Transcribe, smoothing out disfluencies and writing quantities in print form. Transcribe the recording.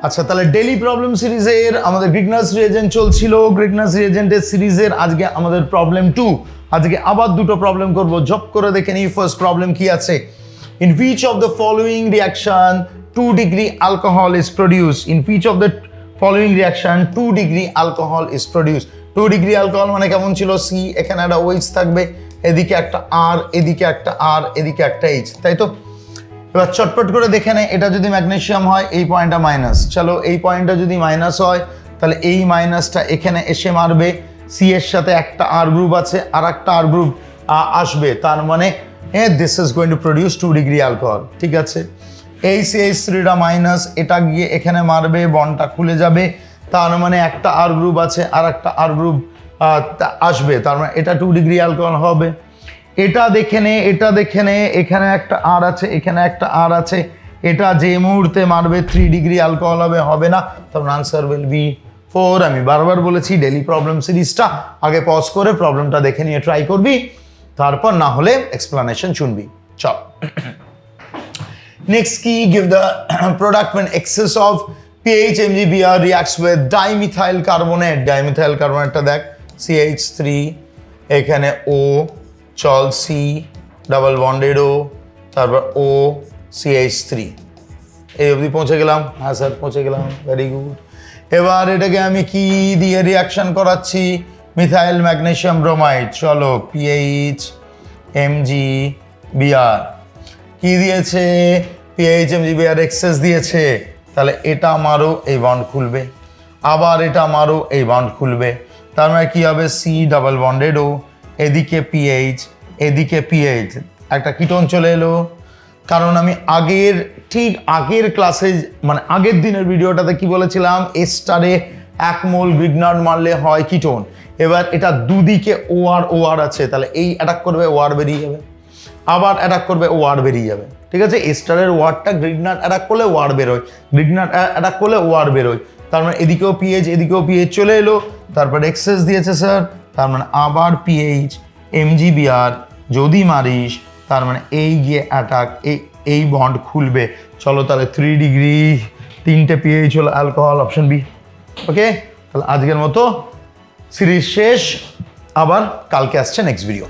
আচ্ছা, তাহলে daily problem সিরিজের আমাদের গ্রিগনার্স রিএজেন্ট চলছিল। গ্রিগনার্স রিএজেন্টের সিরিজের আজকে আমাদের প্রবলেম 2। আজকে আবার দুটো প্রবলেম করব, ঝপ করে দেখে নিই ফার্স্ট প্রবলেম কি আছে। In which of the following reaction 2 degree alcohol is produced? In which of the following reaction 2 degree alcohol is produced? 2 degree alcohol মানে কেমন ছিল? C, এখানে একটা OH থাকবে, এদিকে একটা R, এদিকে একটা R, এদিকে একটা H, তাই তো? এবার চটপট করে দেখে নে, এটা যদি ম্যাগনেসিয়াম হয় এই পয়েন্টটা মাইনাস, চলো এই পয়েন্টটা যদি মাইনাস হয় তাহলে এই মাইনাসটা এখানে এসে মারবে। সি এর সাথে একটা আর গ্রুপ আছে, আর একটা আর গ্রুপ আসবে, তার মানে this is going to produce 2 degree alcohol. ঠিক আছে, এই CH3টা মাইনাস, এটা গিয়ে এখানে মারবে, বন্ডটা খুলে যাবে, তার মানে একটা আর গ্রুপ আছে আর একটা আর গ্রুপ আসবে, তার মানে এটা 2 ডিগ্রি অ্যালকোহল হবে। এটা দেখে নে, এটা দেখে নে, এখানে একটা আর আছে, এখানে একটা আর আছে, এটা যে মুহূর্তে মারবে 3 ডিগ্রি অ্যালকোহল হবে না, তখন আনসার উইল বি 4। আমি বারবার বলেছি ডেইলি প্রবলেম সিরিজটা আগে পজ করে প্রবলেমটা দেখে নিয়ে ট্রাই করবি, তারপর না হলে এক্সপ্লানেশন শুনবি। চল নেক্সট কি, give the product when excess of pH MgBr reacts with dimethyl carbonate। Dimethyl কার্বনেটটা দেখ, CH3, এখানে O, চল C, ডাবল বন্ডেড O, তারপর O, CH3, এই অবধি পৌঁছে গেলাম। হ্যাঁ স্যার পৌঁছে গেলাম, ভেরি গুড। এবার এটাকে আমি কি দিয়ে রিয়াকশন করাচ্ছি? Methyl magnesium bromide. চলো PH MgBr কি দিয়েছে? PH MgBr এক্সেস দিয়েছে, তাহলে এটা মারো, এই বন্ড খুলবে, আবার এটা মারো, এই বন্ড খুলবে, তার মানে কি হবে? C ডাবল বন্ডেড O, এদিকে PH, এদিকে PH, একটা কিটোন চলে এলো। কারণ আমি ঠিক আগের ক্লাসে মানে আগের দিনের ভিডিওটাতে কি বলেছিলাম, এস্টারে 1 মোল গ্রিগনার্ড মারলে হয় কিটোন। এবার এটা দুদিকে OR আছে, তাহলে এই অ্যাটাক করবে, OR বেরিয়ে যাবে, আবার অ্যাটাক করবে, OR বেরিয়ে যাবে। ঠিক আছে, এস্টারের ওয়ারটা গ্রিগনার্ড অ্যাটাক করলে OR বেরোয়, গ্রিগনার্ড অ্যাটাক করলে OR বেরোয়, তার মানে এদিকেও PH এদিকেও PH চলে এলো, তারপর এক্সেস দিয়েছে স্যার, তার মানে আবার PH MgBr যদি মারিস, তার মানে এই গিয়ে অ্যাটাক, এই বন্ড খুলবে। চলো তাহলে 3 ডিগ্রি, 3টে PH হলো অ্যালকোহল, অপশন বি। ওকে, তাহলে আজকের মতো সিরিজ শেষ, আবার কালকে আসছে নেক্সট ভিডিও।